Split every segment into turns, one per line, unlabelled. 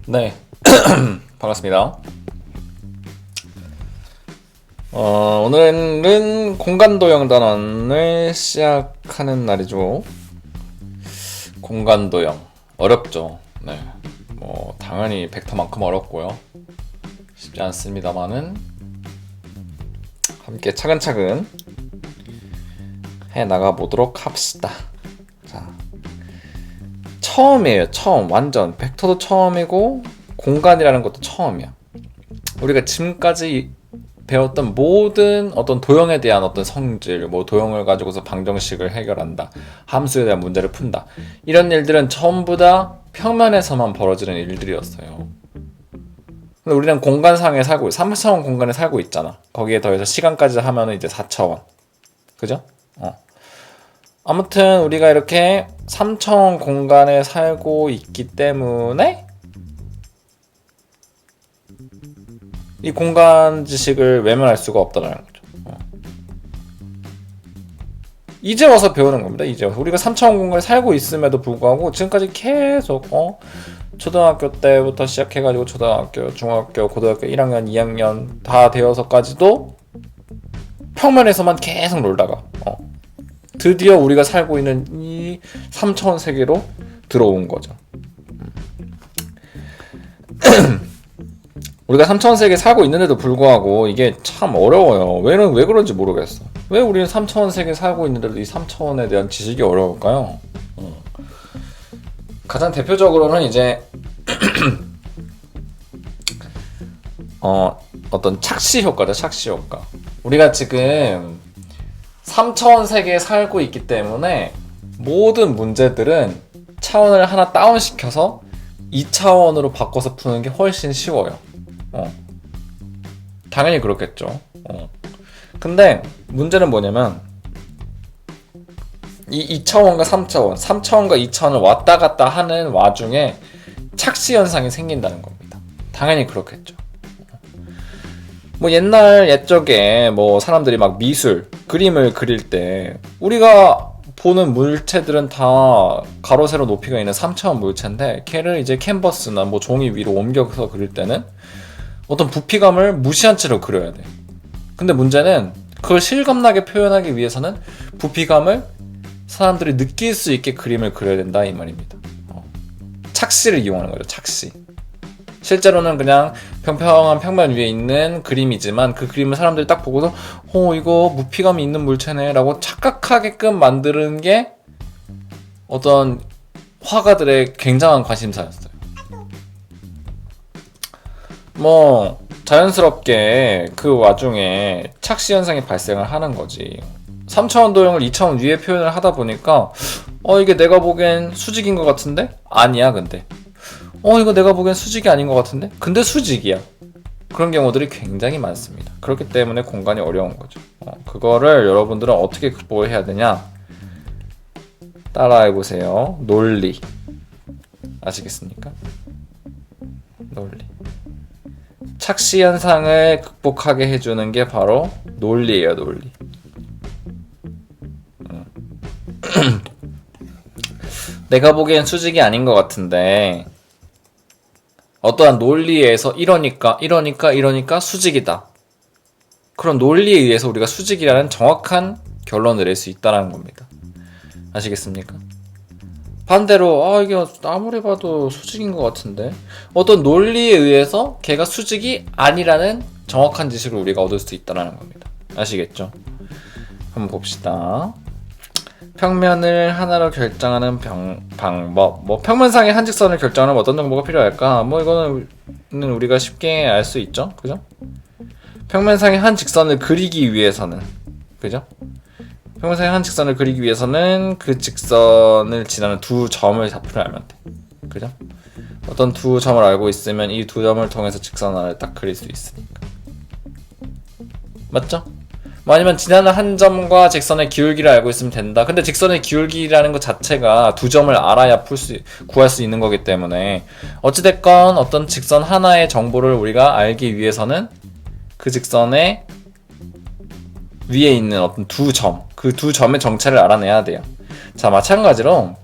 네, 반갑습니다. 오늘은 공간도형 단원을 시작하는 날이죠. 공간도형 어렵죠. 네, 뭐 당연히 벡터만큼 어렵고요. 쉽지 않습니다만은 함께 차근차근 해 나가 보도록 합시다. 자, 처음이에요. 처음. 완전 벡터도 처음이고 공간이라는 것도 처음이야. 우리가 지금까지 배웠던 모든 어떤 도형에 대한 어떤 성질, 뭐 도형을 가지고서 방정식을 해결한다, 함수에 대한 문제를 푼다, 이런 일들은 전부 다 평면에서만 벌어지는 일들이었어요. 근데 우리는 공간상에 살고 3차원 공간에 살고 있잖아. 거기에 더해서 시간까지 하면은 이제 4차원. 그죠? 아무튼 우리가 이렇게 3차원 공간에 살고 있기 때문에 이 공간 지식을 외면할 수가 없다는 거죠. 이제 와서 배우는 겁니다. 이제 와서 우리가 3차원 공간에 살고 있음에도 불구하고 지금까지 계속 초등학교 때부터 시작해가지고 초등학교, 중학교, 고등학교 1학년, 2학년 다 되어서까지도 평면에서만 계속 놀다가 드디어 우리가 살고 있는 이 3차원 세계로 들어온 거죠. 우리가 3차원 세계에 살고 있는데도 불구하고 이게 참 어려워요. 왜 그런지 모르겠어. 왜 우리는 3차원 세계에 살고 있는데도 이 3차원에 대한 지식이 어려울까요? 가장 대표적으로는 이제 어떤 착시 효과죠. 착시 효과. 우리가 지금 3차원 세계에 살고 있기 때문에 모든 문제들은 차원을 하나 다운시켜서 2차원으로 바꿔서 푸는 게 훨씬 쉬워요. 당연히 그렇겠죠. 근데 문제는 뭐냐면 이 2차원과 3차원, 3차원과 2차원을 왔다 갔다 하는 와중에 착시 현상이 생긴다는 겁니다. 당연히 그렇겠죠. 뭐 옛적에 뭐 사람들이 막 미술, 그림을 그릴 때 우리가 보는 물체들은 다 가로 세로 높이가 있는 3차원 물체인데 걔를 이제 캔버스나 뭐 종이 위로 옮겨서 그릴 때는 어떤 부피감을 무시한 채로 그려야 돼. 근데 문제는 그걸 실감나게 표현하기 위해서는 부피감을 사람들이 느낄 수 있게 그림을 그려야 된다 이 말입니다. 착시를 이용하는 거죠. 착시. 실제로는 그냥 평평한 평면 위에 있는 그림이지만 그 그림을 사람들이 딱 보고서 이거 부피감이 있는 물체네 라고 착각하게끔 만드는 게 어떤 화가들의 굉장한 관심사였어요. 뭐 자연스럽게 그 와중에 착시 현상이 발생을 하는 거지. 3차원 도형을 2차원 위에 표현을 하다 보니까 이게 내가 보기엔 수직인 것 같은데? 아니야 근데 이거 내가 보기엔 수직이 아닌 것 같은데? 근데 수직이야. 그런 경우들이 굉장히 많습니다. 그렇기 때문에 공간이 어려운 거죠. 그거를 여러분들은 어떻게 극복을 해야 되냐? 따라해보세요. 논리. 아시겠습니까? 논리. 착시 현상을 극복하게 해주는 게 바로 논리예요, 논리. 내가 보기엔 수직이 아닌 것 같은데 어떠한 논리에 의해서 이러니까 수직이다. 그런 논리에 의해서 우리가 수직이라는 정확한 결론을 낼 수 있다는 겁니다. 아시겠습니까? 반대로 이게 아무리 봐도 수직인 것 같은데 어떤 논리에 의해서 걔가 수직이 아니라는 정확한 지식을 우리가 얻을 수 있다는 겁니다. 아시겠죠? 한번 봅시다. 평면을 하나로 결정하는 방법. 뭐 평면상의 한 직선을 결정하는 어떤 정보가 필요할까? 뭐 이거는 우리가 쉽게 알 수 있죠, 그죠? 평면상의 한 직선을 그리기 위해서는, 그죠? 평면상의 한 직선을 그리기 위해서는 그 직선을 지나는 두 점을 좌표를 알면 돼, 그죠? 어떤 두 점을 알고 있으면 이 두 점을 통해서 직선을 딱 그릴 수 있으니까, 맞죠? 아니면 지나는 한 점과 직선의 기울기를 알고 있으면 된다. 근데 직선의 기울기라는 것 자체가 두 점을 알아야 구할 수 있는 거기 때문에 어찌됐건 어떤 직선 하나의 정보를 우리가 알기 위해서는 그 직선의 위에 있는 어떤 두 점, 그 두 점의 정체를 알아내야 돼요. 자, 마찬가지로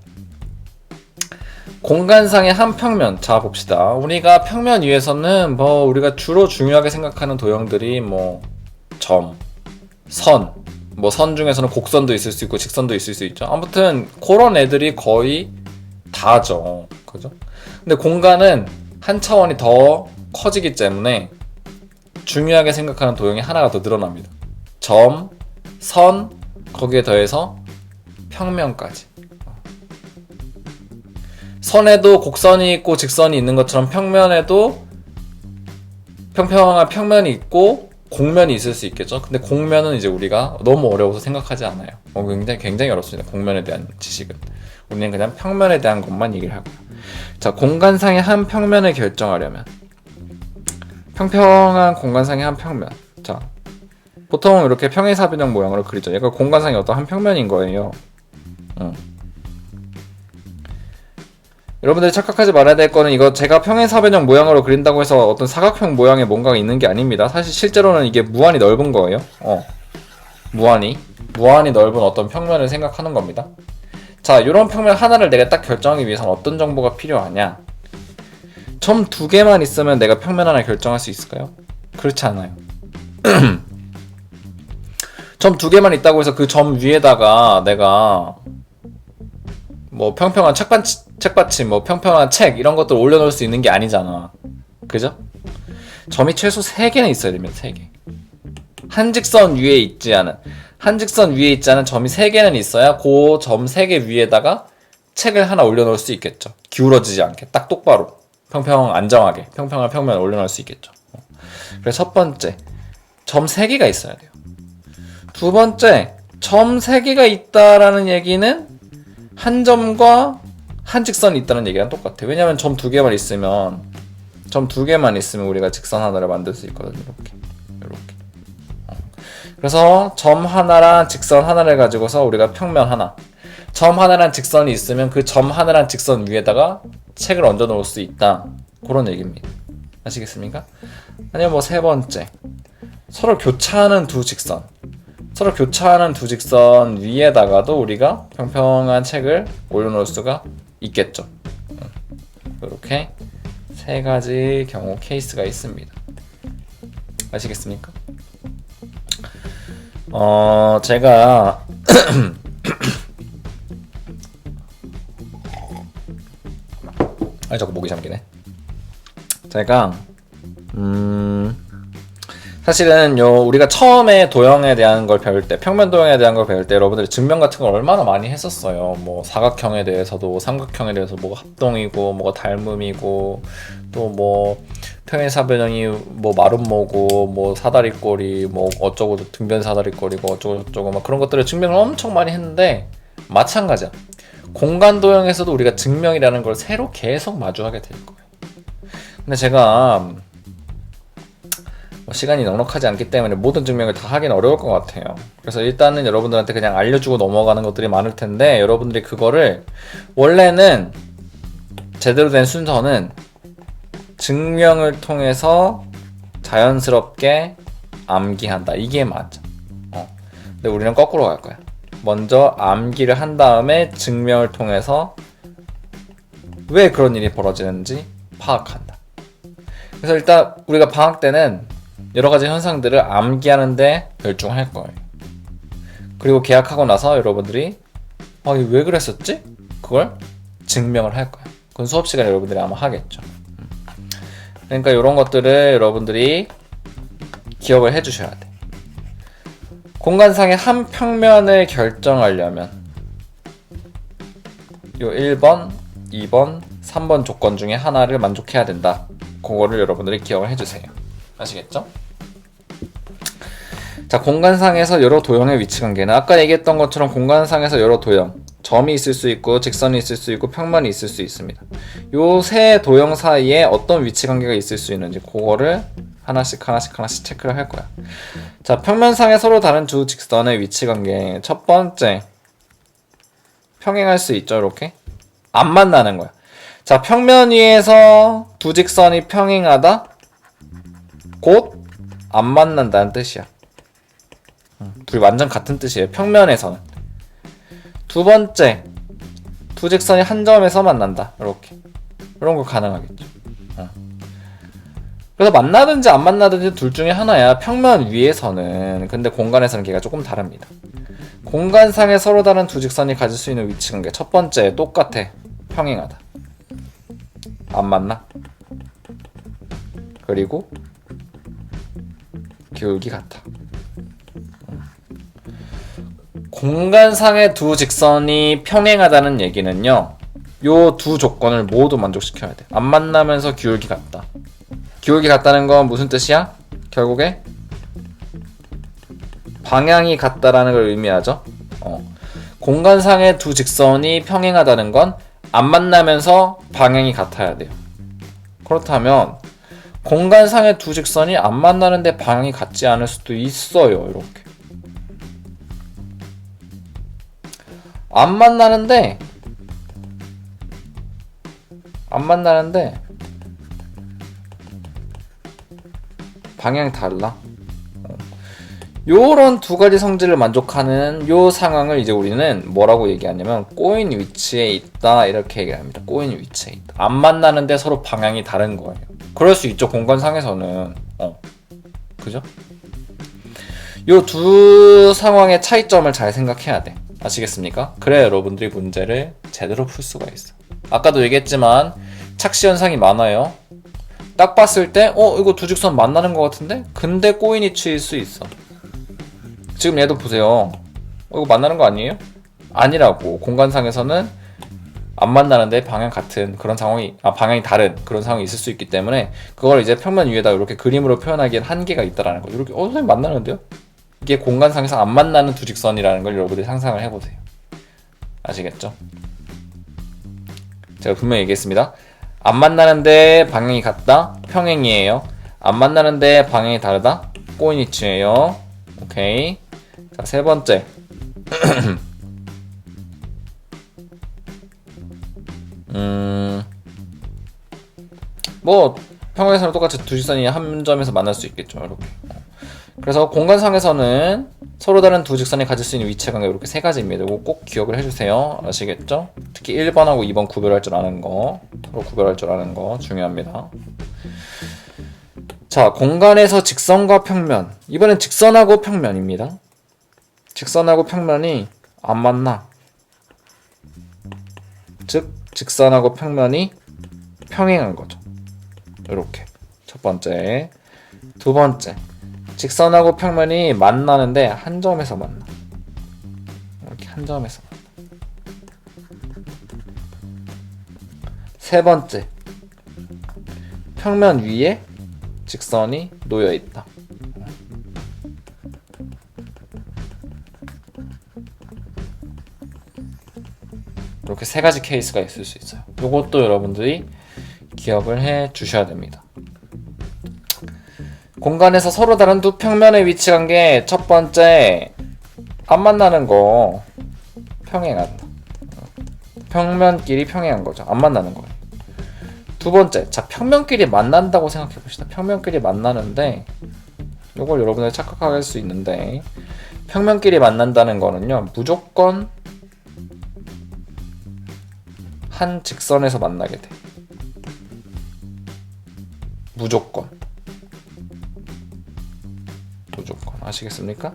공간상의 한 평면. 자, 봅시다. 우리가 평면 위에서는 뭐 우리가 주로 중요하게 생각하는 도형들이 뭐 점, 선, 뭐 선 중에서는 곡선도 있을 수 있고 직선도 있을 수 있죠. 아무튼 그런 애들이 거의 다죠. 그죠? 근데 공간은 한 차원이 더 커지기 때문에 중요하게 생각하는 도형이 하나가 더 늘어납니다. 점, 선, 거기에 더해서 평면까지. 선에도 곡선이 있고 직선이 있는 것처럼 평면에도 평평한 평면이 있고 곡면이 있을 수 있겠죠. 근데 곡면은 이제 우리가 너무 어려워서 생각하지 않아요. 굉장히 어렵습니다. 곡면에 대한 지식은. 우리는 그냥 평면에 대한 것만 얘기를 하고요. 자, 공간상의 한 평면을 결정하려면 평평한 공간상의 한 평면. 자, 보통 이렇게 평행사변형 모양으로 그리죠. 얘가 공간상의 어떤 한 평면인 거예요. 여러분들이 착각하지 말아야 될 거는 이거 제가 평행사변형 모양으로 그린다고 해서 어떤 사각형 모양의 뭔가가 있는 게 아닙니다. 사실 실제로는 이게 무한히 넓은 거예요. 무한히 넓은 어떤 평면을 생각하는 겁니다. 자, 이런 평면 하나를 내가 딱 결정하기 위해서는 어떤 정보가 필요하냐? 점 2개만 있으면 내가 평면 하나 결정할 수 있을까요? 그렇지 않아요. 점 2개만 있다고 해서 그 점 위에다가 내가 뭐 평평한 책받침, 뭐 평평한 책 이런 것들 올려놓을 수 있는 게 아니잖아. 그죠? 점이 최소 3개는 있어야 됩니다. 3개. 한직선 위에 있지 않은 점이 3개는 있어야 그 점 3개 위에다가 책을 하나 올려놓을 수 있겠죠. 기울어지지 않게 딱 똑바로 안정하게 평평한 평면을 올려놓을 수 있겠죠. 그래서 첫 번째, 점 3개가 있어야 돼요. 두 번째, 점 3개가 있다라는 얘기는 한 점과 한 직선이 있다는 얘기랑 똑같아요. 왜냐면 점 2개만 있으면 우리가 직선 하나를 만들 수 있거든요. 이렇게. 그래서 점 하나랑 직선 하나를 가지고서 우리가 평면 하나, 점 하나랑 직선이 있으면 그 점 하나랑 직선 위에다가 책을 얹어 놓을 수 있다. 그런 얘기입니다. 아시겠습니까? 아니면 뭐 세 번째, 서로 교차하는 두 직선 위에다가도 우리가 평평한 책을 올려놓을 수가 있겠죠. 이렇게 세 가지 경우 케이스가 있습니다. 아시겠습니까? 제가 자꾸 목이 잠기네. 제가 사실은 우리가 처음에 도형에 대한 걸 배울 때, 평면 도형에 대한 걸 배울 때 여러분들이 증명 같은 걸 얼마나 많이 했었어요. 뭐 사각형에 대해서도, 삼각형에 대해서 뭐가 합동이고, 뭐가 닮음이고, 또 뭐 평행사변형이 뭐 마름모고, 뭐 사다리꼴이 뭐 어쩌고 등변 사다리꼴이고 어쩌고 저쩌고 막 그런 것들을 증명을 엄청 많이 했는데 마찬가지야. 공간 도형에서도 우리가 증명이라는 걸 새로 계속 마주하게 될 거예요. 근데 제가 시간이 넉넉하지 않기 때문에 모든 증명을 다 하긴 어려울 것 같아요. 그래서 일단은 여러분들한테 그냥 알려주고 넘어가는 것들이 많을 텐데, 여러분들이 그거를 원래는 제대로 된 순서는 증명을 통해서 자연스럽게 암기한다. 이게 맞아. 근데 우리는 거꾸로 갈 거야. 먼저 암기를 한 다음에 증명을 통해서 왜 그런 일이 벌어지는지 파악한다. 그래서 일단 우리가 방학 때는 여러 가지 현상들을 암기하는데 열중할 거예요. 그리고 계약하고 나서 여러분들이 이게 왜 그랬었지? 그걸 증명을 할 거예요. 그건 수업 시간에 여러분들이 아마 하겠죠. 그러니까 이런 것들을 여러분들이 기억을 해주셔야 돼. 공간상의 한 평면을 결정하려면 요 1번, 2번, 3번 조건 중에 하나를 만족해야 된다. 그거를 여러분들이 기억을 해주세요. 아시겠죠? 자, 공간상에서 여러 도형의 위치 관계는 아까 얘기했던 것처럼 공간상에서 여러 도형, 점이 있을 수 있고 직선이 있을 수 있고 평면이 있을 수 있습니다. 요 세 도형 사이에 어떤 위치 관계가 있을 수 있는지 그거를 하나씩 체크를 할 거야. 자, 평면상에 서로 다른 두 직선의 위치 관계. 첫 번째, 평행할 수 있죠. 이렇게 안 만나는 거야. 자, 평면 위에서 두 직선이 평행하다? 곧 안 만난다는 뜻이야. 둘이 완전 같은 뜻이에요. 평면에서는. 두 번째, 두 직선이 한 점에서 만난다. 이렇게. 이런 거 가능하겠죠. 그래서 만나든지 안 만나든지 둘 중에 하나야. 평면 위에서는. 근데 공간에서는 걔가 조금 다릅니다. 공간상에 서로 다른 두 직선이 가질 수 있는 위치 관계. 첫 번째 똑같아. 평행하다. 안 만나. 그리고 기울기 같아. 공간상의 두 직선이 평행하다는 얘기는요, 요 두 조건을 모두 만족시켜야 돼. 안 만나면서 기울기 같다. 기울기 같다는 건 무슨 뜻이야? 결국에 방향이 같다라는 걸 의미하죠. 공간상의 두 직선이 평행하다는 건 안 만나면서 방향이 같아야 돼요. 그렇다면 공간상의 두 직선이 안 만나는데 방향이 같지 않을 수도 있어요. 이렇게 안 만나는데 방향이 달라. 요런 두 가지 성질을 만족하는 요 상황을 이제 우리는 뭐라고 얘기하냐면 꼬인 위치에 있다 이렇게 얘기를 합니다. 꼬인 위치에 있다. 안 만나는데 서로 방향이 다른 거예요. 그럴 수 있죠. 공간상에서는. 그죠? 요 두 상황의 차이점을 잘 생각해야 돼. 아시겠습니까? 그래야 여러분들이 문제를 제대로 풀 수가 있어. 아까도 얘기했지만 착시 현상이 많아요. 딱 봤을 때 이거 두 직선 만나는 것 같은데? 근데 꼬인 위치일 수 있어. 지금 얘도 보세요. 이거 만나는 거 아니에요? 아니라고. 공간상에서는 안 만나는데 방향 같은 그런 상황이, 방향이 다른 그런 상황이 있을 수 있기 때문에 그걸 이제 평면 위에다 이렇게 그림으로 표현하기엔 한계가 있다라는 거죠. 이렇게 선생님 만나는데요? 이게 공간상에서 안 만나는 두 직선이라는 걸 여러분들이 상상을 해보세요. 아시겠죠? 제가 분명히 얘기했습니다. 안 만나는데 방향이 같다? 평행이에요. 안 만나는데 방향이 다르다? 꼬인 위치예요. 오케이. 자, 세 번째. 뭐 평행에서는 똑같이 두 직선이 한 점에서 만날 수 있겠죠. 이렇게. 그래서 공간상에서는 서로 다른 두 직선이 가질 수 있는 위치관계 이렇게 세 가지입니다. 이거 꼭 기억을 해주세요. 아시겠죠? 특히 1번하고 2번 구별할 줄 아는 거, 서로 구별할 줄 아는 거 중요합니다. 자, 공간에서 직선과 평면. 이번엔 직선하고 평면입니다. 직선하고 평면이 안 만나. 즉, 직선하고 평면이 평행한 거죠. 이렇게. 첫 번째. 두 번째. 직선하고 평면이 만나는데 한 점에서 만나. 이렇게 한 점에서 만나. 세 번째. 평면 위에 직선이 놓여 있다. 이렇게 세 가지 케이스가 있을 수 있어요. 이것도 여러분들이 기억을 해 주셔야 됩니다. 공간에서 서로 다른 두 평면의 위치 관계. 첫 번째, 안 만나는 거 평행하다. 평면끼리 평행한 거죠. 안 만나는 거예요. 두 번째, 자, 평면끼리 만난다고 생각해 봅시다. 평면끼리 만나는데 이걸 여러분들 착각할 수 있는데, 평면끼리 만난다는 거는요, 무조건 한 직선에서 만나게 돼. 무조건. 아시겠습니까?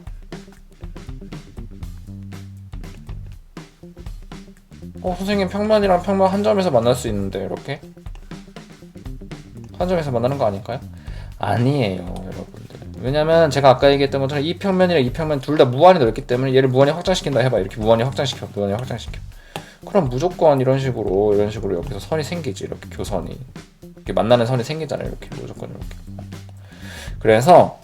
선생님, 평면이랑 평면 한 점에서 만날 수 있는데 이렇게 한 점에서 만나는 거 아닐까요? 아니에요, 여러분들. 왜냐면 제가 아까 얘기했던 것처럼 이 평면이랑 이 평면 둘 다 무한히 넓기 때문에 얘를 무한히 확장시킨다 해봐. 이렇게 무한히 확장시켜. 그럼 무조건 이런 식으로 여기서 선이 생기지. 이렇게 교선이 이렇게 만나는 선이 생기잖아요. 이렇게 무조건 이렇게. 그래서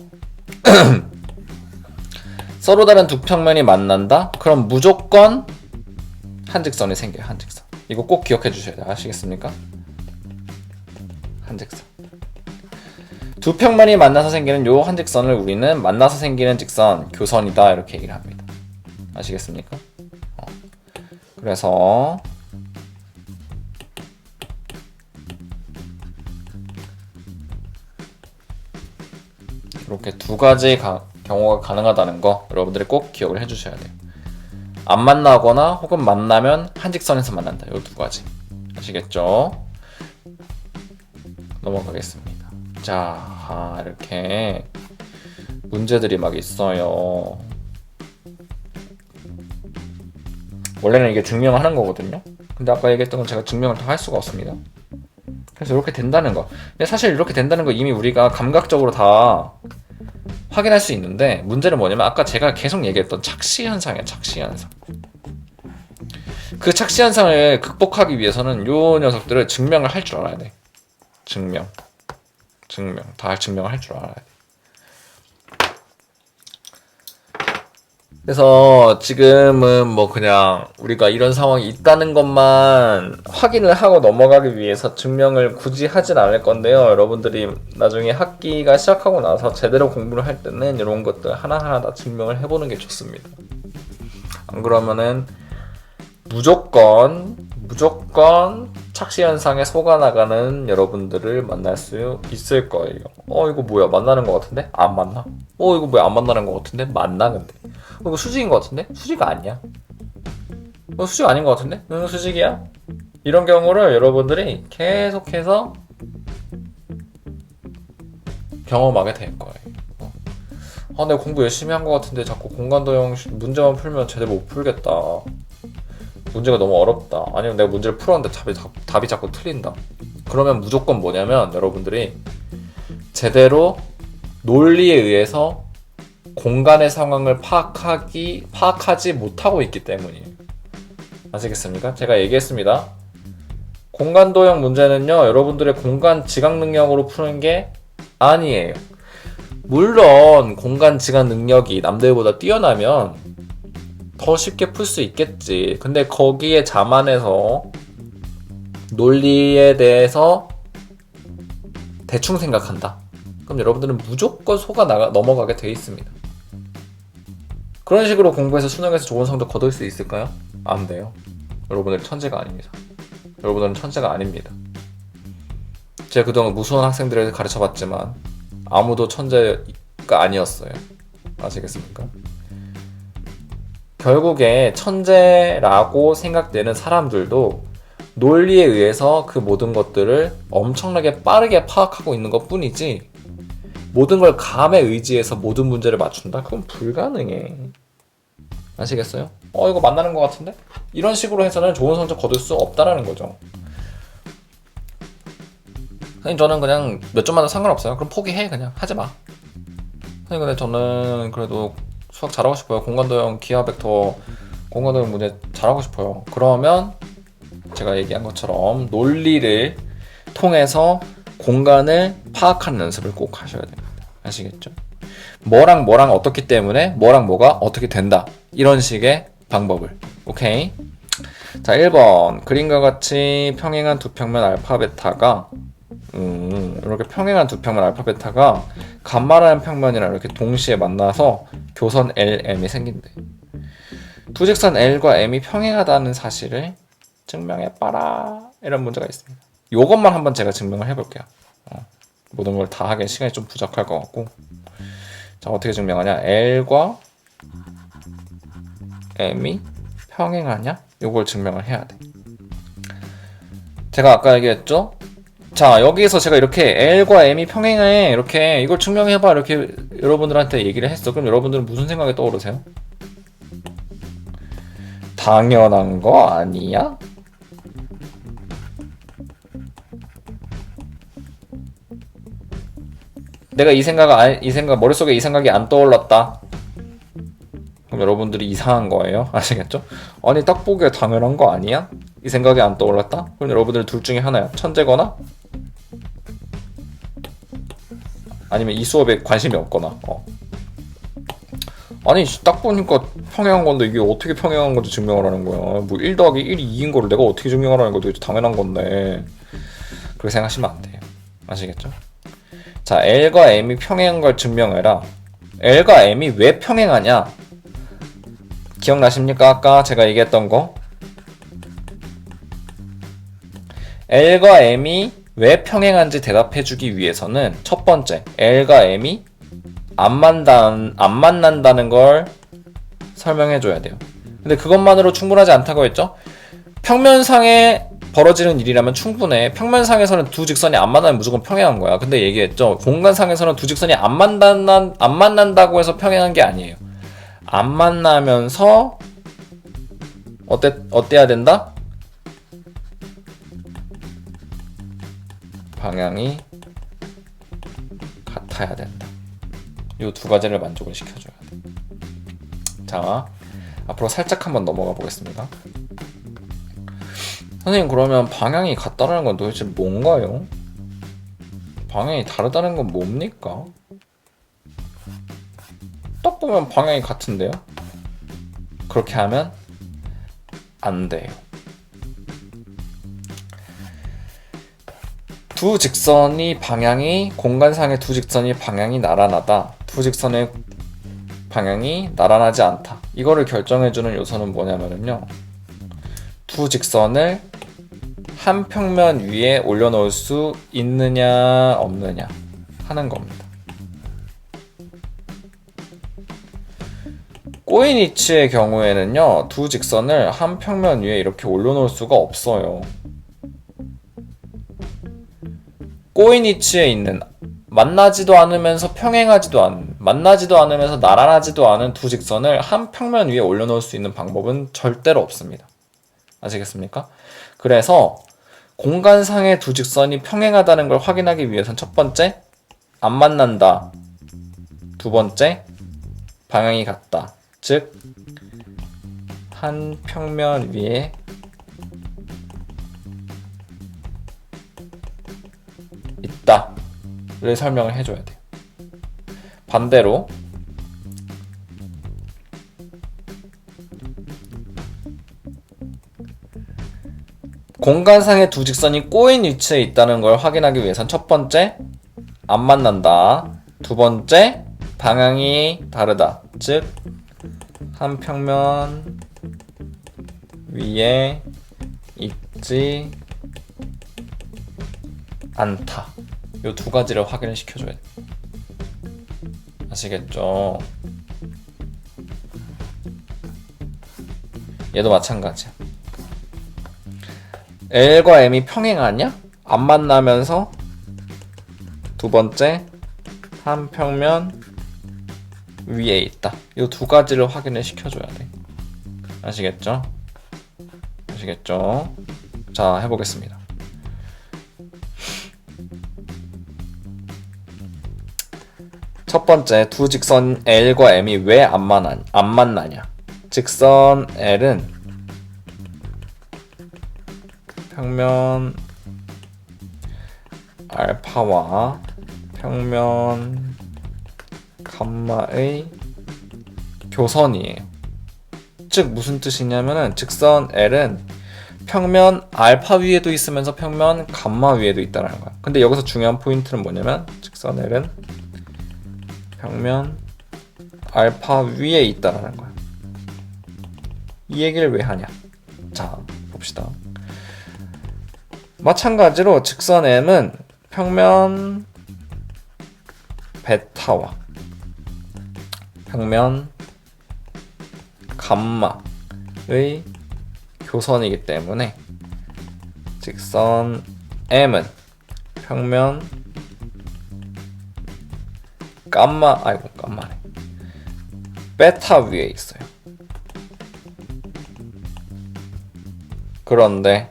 서로 다른 두 평면이 만난다? 그럼 무조건 한 직선이 생겨요. 한 직선. 이거 꼭 기억해 주셔야 돼요. 아시겠습니까? 한 직선. 두 평면이 만나서 생기는 요 한 직선을 우리는 만나서 생기는 직선, 교선이다 이렇게 얘기를 합니다. 아시겠습니까? 그래서 이렇게 두 가지 경우가 가능하다는 거 여러분들이 꼭 기억을 해주셔야 돼요. 안 만나거나 혹은 만나면 한직선에서 만난다. 요 두 가지. 아시겠죠? 넘어가겠습니다. 자, 이렇게 문제들이 막 있어요. 원래는 이게 증명을 하는 거거든요. 근데 아까 얘기했던 건 제가 증명을 다 할 수가 없습니다. 그래서 이렇게 된다는 거. 근데 사실 이렇게 된다는 거 이미 우리가 감각적으로 다 확인할 수 있는데, 문제는 뭐냐면 아까 제가 계속 얘기했던 착시현상이에요. 착시현상. 그 착시현상을 극복하기 위해서는 요 녀석들을 증명을 할 줄 알아야 돼. 증명. 다 증명을 할 줄 알아야 돼. 그래서 지금은 뭐 그냥 우리가 이런 상황이 있다는 것만 확인을 하고 넘어가기 위해서 증명을 굳이 하진 않을 건데요. 여러분들이 나중에 학기가 시작하고 나서 제대로 공부를 할 때는 이런 것들 하나하나 다 증명을 해보는 게 좋습니다. 안 그러면은 무조건 착시현상에 속아나가는 여러분들을 만날 수 있을 거예요. 이거 뭐야, 만나는 것 같은데? 안 만나? 이거 뭐야, 안 만나는 것 같은데? 만나. 근데 이거 수직인 것 같은데? 수직 아니야. 수직 아닌 것 같은데? 응, 수직이야. 이런 경우를 여러분들이 계속해서 경험하게 될 거예요. 내가 공부 열심히 한 것 같은데 자꾸 공간도형 문제만 풀면 제대로 못 풀겠다. 문제가 너무 어렵다. 아니면 내가 문제를 풀었는데 답이 자꾸 틀린다. 그러면 무조건 뭐냐면 여러분들이 제대로 논리에 의해서 공간의 상황을 파악하지 못하고 있기 때문이에요. 아시겠습니까? 제가 얘기했습니다. 공간도형 문제는요, 여러분들의 공간 지각 능력으로 푸는 게 아니에요. 물론 공간 지각 능력이 남들보다 뛰어나면 더 쉽게 풀 수 있겠지. 근데 거기에 자만해서 논리에 대해서 대충 생각한다. 그럼 여러분들은 무조건 넘어가게 돼 있습니다. 그런 식으로 공부해서 수능에서 좋은 성적 거둘 수 있을까요? 안 돼요. 여러분들은 천재가 아닙니다. 여러분들은 천재가 아닙니다. 제가 그동안 무수한 학생들을 가르쳐봤지만 아무도 천재가 아니었어요. 아시겠습니까? 결국에 천재라고 생각되는 사람들도 논리에 의해서 그 모든 것들을 엄청나게 빠르게 파악하고 있는 것 뿐이지, 모든 걸 감에 의지해서 모든 문제를 맞춘다? 그건 불가능해. 아시겠어요? 이거 만나는 것 같은데? 이런 식으로 해서는 좋은 성적 거둘 수 없다라는 거죠. 선생님, 저는 그냥 몇 점만 도 상관없어요. 그럼 포기해. 그냥 하지 마. 선생님, 근데 저는 그래도 수학 잘하고 싶어요. 공간도형, 기하벡터, 공간도형 문제 잘하고 싶어요. 그러면 제가 얘기한 것처럼 논리를 통해서 공간을 파악하는 연습을 꼭 하셔야 됩니다. 아시겠죠? 뭐랑 뭐랑 어떻기 때문에 뭐랑 뭐가 어떻게 된다. 이런 식의 방법을. 오케이? 자, 1번. 그림과 같이 평행한 두 평면 알파 베타가 이렇게 평행한 두 평면 알파 베타가 간말하는 평면이랑 이렇게 동시에 만나서 교선 LM이 생긴대. 두 직선 L과 M이 평행하다는 사실을 증명해봐라. 이런 문제가 있습니다. 요것만 한번 제가 증명을 해볼게요. 모든 걸 다 하기엔 시간이 좀 부족할 것 같고. 자, 어떻게 증명하냐? L과 M이 평행하냐? 요걸 증명을 해야 돼. 제가 아까 얘기했죠? 자, 여기에서 제가 이렇게 L과 M이 평행해, 이렇게 이걸 증명해봐, 이렇게 여러분들한테 얘기를 했어. 그럼 여러분들은 무슨 생각이 떠오르세요? 당연한 거 아니야? 내가 머릿속에 이 생각이 안 떠올랐다. 그럼 여러분들이 이상한 거예요. 아시겠죠? 아니, 딱 보기에 당연한 거 아니야? 이 생각이 안 떠올랐다? 그럼 여러분들 둘 중에 하나야. 천재거나 아니면 이 수업에 관심이 없거나. 아니, 딱 보니까 평행한 건데 이게 어떻게 평행한 건지 증명을 하는 거야. 뭐 1 더하기 1이 2인 거를 내가 어떻게 증명하라는 거야. 당연한 건데. 그렇게 생각하시면 안 돼요. 아시겠죠? 자, L과 M이 평행한 걸 증명해라. L과 M이 왜 평행하냐? 기억나십니까? 아까 제가 얘기했던 거. L과 M이 왜 평행한지 대답해주기 위해서는 첫 번째, L과 M이 안 만난다는 걸 설명해줘야 돼요. 근데 그것만으로 충분하지 않다고 했죠? 평면상에 벌어지는 일이라면 충분해. 평면상에서는 두 직선이 안 만나면 무조건 평행한 거야. 근데 얘기했죠. 공간상에서는 두 직선이 안 만난다고 해서 평행한 게 아니에요. 안 만나면서 어때야 된다? 방향이 같아야 된다. 이 두 가지를 만족을 시켜줘야 돼. 자, 앞으로 살짝 한번 넘어가 보겠습니다. 선생님, 그러면 방향이 같다는 건 도대체 뭔가요? 방향이 다르다는 건 뭡니까? 딱 보면 방향이 같은데요? 그렇게 하면 안 돼요. 두 직선이 방향이, 공간상의 두 직선이 방향이 나란하다. 두 직선의 방향이 나란하지 않다. 이거를 결정해주는 요소는 뭐냐면요. 두 직선을 한 평면 위에 올려놓을 수 있느냐 없느냐 하는 겁니다. 꼬인위치의 경우에는요, 두 직선을 한 평면 위에 이렇게 올려놓을 수가 없어요. 꼬인위치에 있는, 만나지도 않으면서 평행하지도 않은, 만나지도 않으면서 나란하지도 않은 두 직선을 한 평면 위에 올려놓을 수 있는 방법은 절대로 없습니다. 아시겠습니까? 그래서 공간상의 두 직선이 평행하다는 걸 확인하기 위해선 첫 번째, 안 만난다. 두 번째, 방향이 같다. 즉, 한 평면 위에 있다를 설명을 해줘야 돼요. 반대로 공간상의 두 직선이 꼬인 위치에 있다는 걸 확인하기 위해선 첫 번째, 안 만난다. 두 번째, 방향이 다르다. 즉, 한 평면 위에 있지 않다. 이 두 가지를 확인을 시켜줘야 돼. 아시겠죠? 얘도 마찬가지야. L과 M이 평행하냐? 안 만나면서 두 번째, 한 평면 위에 있다. 이 두 가지를 확인을 시켜줘야 돼. 아시겠죠? 아시겠죠? 자, 해보겠습니다. 첫 번째, 두 직선 L과 M이 왜 안 만나냐? 직선 L은 평면 알파와 평면 감마의 교선이에요. 즉 무슨 뜻이냐면은 직선 L은 평면 알파 위에도 있으면서 평면 감마 위에도 있다는 거야. 근데 여기서 중요한 포인트는 뭐냐면 직선 L은 평면 알파 위에 있다는 거야. 이 얘기를 왜 하냐? 자, 봅시다. 마찬가지로 직선 M은 평면 베타와 평면 감마의 교선이기 때문에 직선 M은 평면 감마네. 베타 위에 있어요. 그런데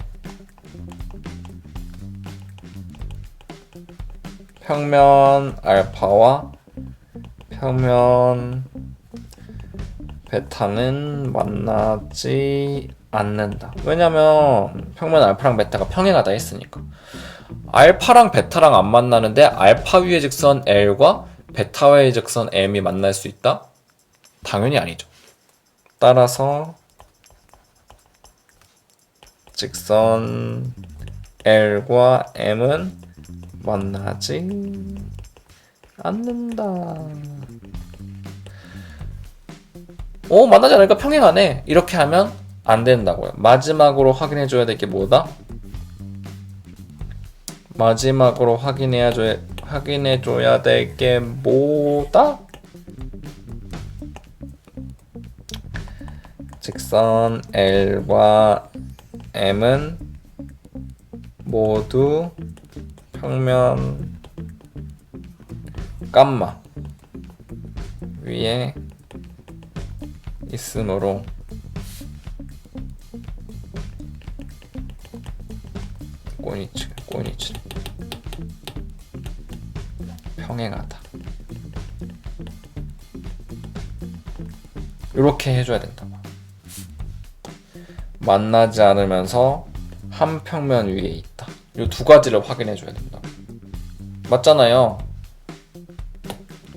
평면 알파와 평면 베타는 만나지 않는다. 왜냐면 평면 알파랑 베타가 평행하다 했으니까. 알파랑 베타랑 안 만나는데 알파 위의 직선 L과 베타 위의 직선 M이 만날 수 있다? 당연히 아니죠. 따라서 직선 L과 M은 만나지 않는다. 만나지 않으니까 평행하네. 이렇게 하면 안 된다고요. 마지막으로 확인해줘야 될 게 뭐다? 마지막으로 확인해줘야 될 게 뭐다? 직선 L과 M은 모두 평면 감마 위에 있으므로 꼬니츠 평행하다. 이렇게 해줘야 된다고. 만나지 않으면서 한 평면 위에 있다. 이 두 가지를 확인해줘야 된다고. 맞잖아요.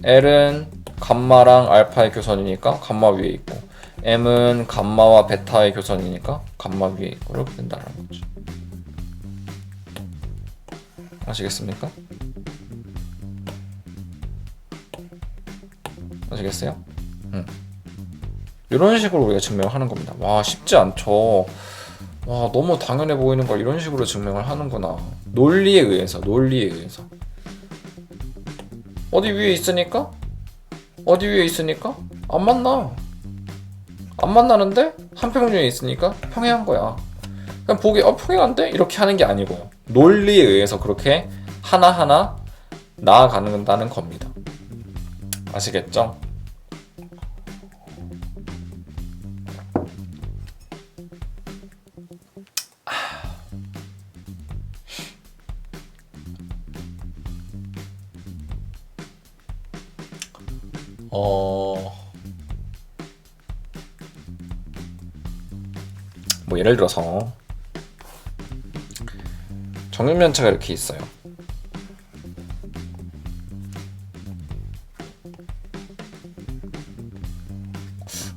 L은 감마랑 알파의 교선이니까 감마 위에 있고, M은 감마와 베타의 교선이니까 감마 위에 있고, 이렇게 된다는 거죠. 아시겠습니까? 아시겠어요? 이런 식으로 우리가 증명을 하는 겁니다. 와, 쉽지 않죠. 와, 너무 당연해 보이는 걸 이런 식으로 증명을 하는구나. 논리에 의해서. 어디 위에 있으니까 안 만나. 안 만나는데 한 평면에 있으니까 평행한 거야. 그냥 보기 평행한데? 이렇게 하는 게 아니고 논리에 의해서 그렇게 하나하나 나아가는다는 겁니다. 아시겠죠? 뭐 예를 들어서 정육면체가 이렇게 있어요.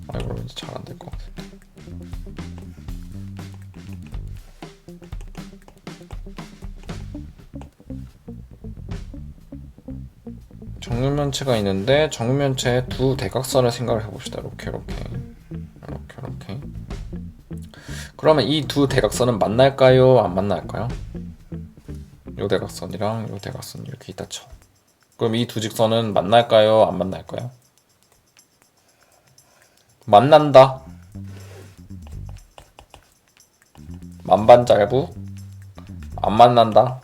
이거 왠지 잘 안 될 것 같은데. 정육면체가 있는데 정육면체의 두 대각선을 생각을 해봅시다. 이렇게. 그러면 이 두 대각선은 만날까요? 안 만날까요? 요 대각선이랑 요 대각선 이렇게 있다 쳐. 그럼 이 두 직선은 만날까요? 안 만날까요? 만난다. 만반잘부. 안 만난다.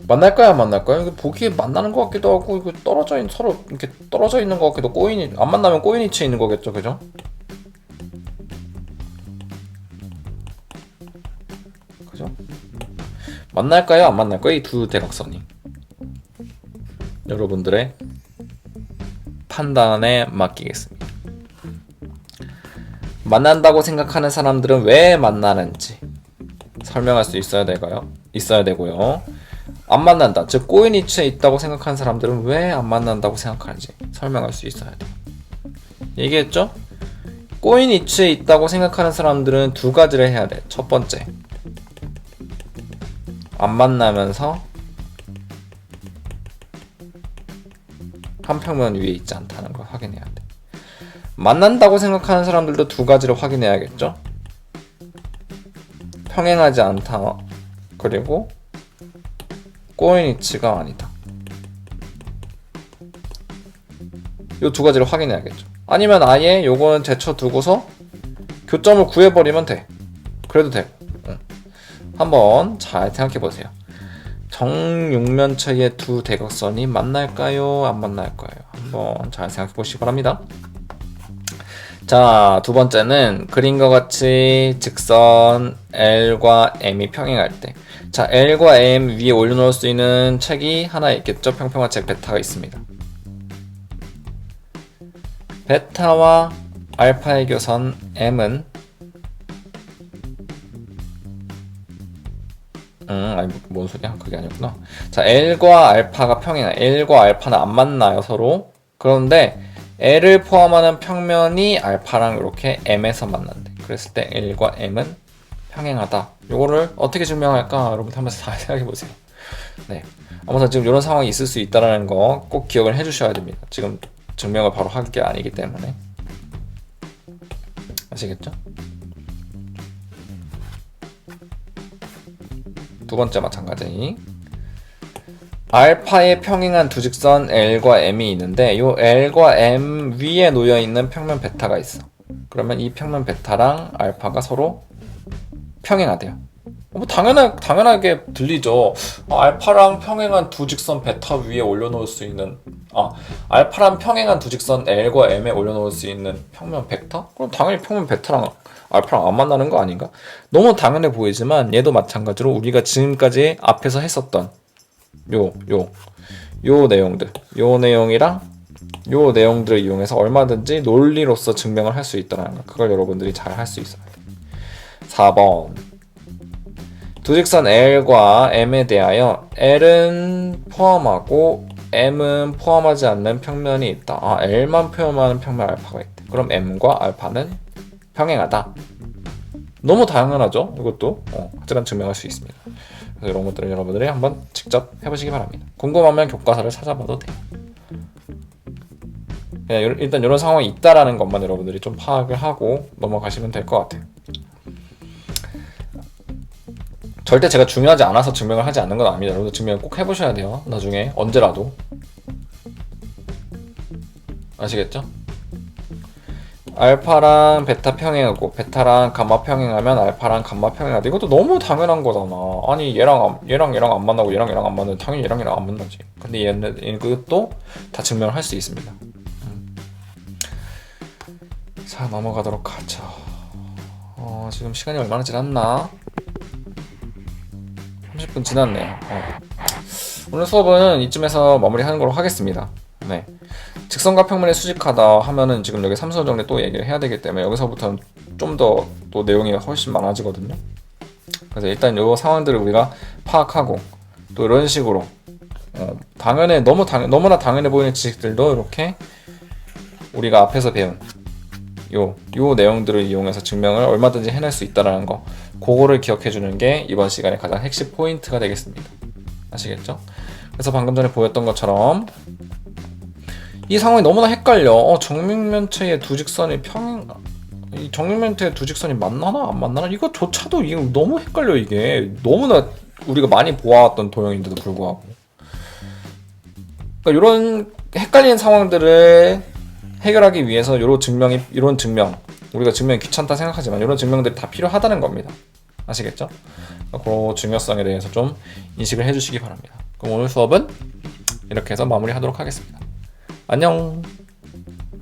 만날까요? 안 만날까요? 이거 보기에 만나는 것 같기도 하고, 이거 서로 이렇게 떨어져 있는 것 같기도, 안 만나면 꼬인 위치에 있는 거겠죠, 그죠? 그죠? 만날까요? 안 만날까요? 이 두 대각선이. 여러분들의 판단에 맡기겠습니다. 만난다고 생각하는 사람들은 왜 만나는지 설명할 수 있어야 되고요. 안 만난다, 즉 꼬인 위치에 있다고 생각하는 사람들은 왜 안 만난다고 생각하는지 설명할 수 있어야 돼요. 얘기했죠? 꼬인 위치에 있다고 생각하는 사람들은 두 가지를 해야 돼. 첫 번째, 안 만나면서 한 평면 위에 있지 않다는 걸 확인해야 돼. 만난다고 생각하는 사람들도 두 가지를 확인해야겠죠? 평행하지 않다, 그리고 꼬인 위치가 아니다. 이 두 가지를 확인해야겠죠. 아니면 아예 요거는 제쳐두고서 교점을 구해버리면 돼. 그래도 돼. 한번 잘 생각해보세요. 정육면체의 두 대각선이 만날까요? 안 만날까요? 한번 잘 생각해보시기 바랍니다. 자, 두 번째는 그림과 같이 직선 L과 M이 평행할 때, 자, L과 M 위에 올려놓을 수 있는 책이 하나 있겠죠? 평평한 책 베타가 있습니다. 베타와 알파의 교선 M은 아니 뭔 소리야? 그게 아니구나. 자, L과 알파가 평행해. L과 알파는 안 만나요, 서로. 그런데 L을 포함하는 평면이 알파랑 이렇게 M에서 만난대. 그랬을 때 L과 M은 평행하다. 요거를 어떻게 증명할까? 여러분 한번 잘 생각해보세요. 네. 아무튼 지금 이런 상황이 있을 수 있다는 거 꼭 기억을 해주셔야 됩니다. 지금 증명을 바로 할 게 아니기 때문에. 아시겠죠? 두 번째 마찬가지. 알파에 평행한 두 직선 L과 M이 있는데 이 L과 M 위에 놓여 있는 평면 베타가 있어. 그러면 이 평면 베타랑 알파가 서로 평행하대요. 뭐 당연하게 들리죠. 알파랑 평행한 두 직선 베타 위에 올려놓을 수 있는 알파랑 평행한 두 직선 L과 M에 올려놓을 수 있는 평면 벡터? 그럼 당연히 평면 베타랑 알파랑 안 만나는 거 아닌가? 너무 당연해 보이지만 얘도 마찬가지로 우리가 지금까지 앞에서 했었던 요 내용이랑 요 내용들을 이용해서 얼마든지 논리로서 증명을 할 수 있다는 거. 그걸 여러분들이 잘 할 수 있어야 돼. 4번. 두 직선 L과 M에 대하여 L은 포함하고 M은 포함하지 않는 평면이 있다. L만 포함하는 평면 알파가 있대. 그럼 M과 알파는 평행하다. 너무 당연하죠? 이것도 하지만 증명할 수 있습니다. 그래서 이런 것들을 여러분들이 한번 직접 해보시기 바랍니다. 궁금하면 교과서를 찾아봐도 돼요. 그냥 일단 이런 상황이 있다라는 것만 여러분들이 좀 파악을 하고 넘어가시면 될 것 같아요. 절대 제가 중요하지 않아서 증명을 하지 않는 건 아닙니다. 여러분들 증명을 꼭 해보셔야 돼요. 나중에 언제라도. 아시겠죠? 알파랑 베타 평행하고 베타랑 감마 평행하면 알파랑 감마 평행하다. 이것도 너무 당연한 거잖아. 아니 얘랑 안 만나고 얘랑 안 만나면 당연히 얘랑 안 만나지. 근데 얘는 이것도 다 증명을 할 수 있습니다. 자, 넘어가도록 하죠. 지금 시간이 얼마나 지났나? 30분 지났네요. 오늘 수업은 이쯤에서 마무리하는 걸로 하겠습니다. 네. 직선과 평면이 수직하다 하면은 지금 여기 삼수원 정리 또 얘기를 해야 되기 때문에 여기서부터는 좀 더 또 내용이 훨씬 많아지거든요. 그래서 일단 이 상황들을 우리가 파악하고 또 이런 식으로 너무나 당연해 보이는 지식들도 이렇게 우리가 앞에서 배운 요 내용들을 이용해서 증명을 얼마든지 해낼 수 있다는 거, 그거를 기억해 주는 게 이번 시간의 가장 핵심 포인트가 되겠습니다. 아시겠죠? 그래서 방금 전에 보였던 것처럼 이 상황이 너무나 헷갈려. 정육면체의 두 직선이 이 정육면체의 두 직선이 만나나 안 만나나? 이거조차도 이거 너무 헷갈려. 이게 너무나 우리가 많이 보아왔던 도형인데도 불구하고, 그러니까 이런 헷갈리는 상황들을 해결하기 위해서 이런 증명, 우리가 증명이 귀찮다 생각하지만 이런 증명들이 다 필요하다는 겁니다. 아시겠죠? 그 중요성에 대해서 좀 인식을 해주시기 바랍니다. 그럼 오늘 수업은 이렇게 해서 마무리하도록 하겠습니다. 안녕.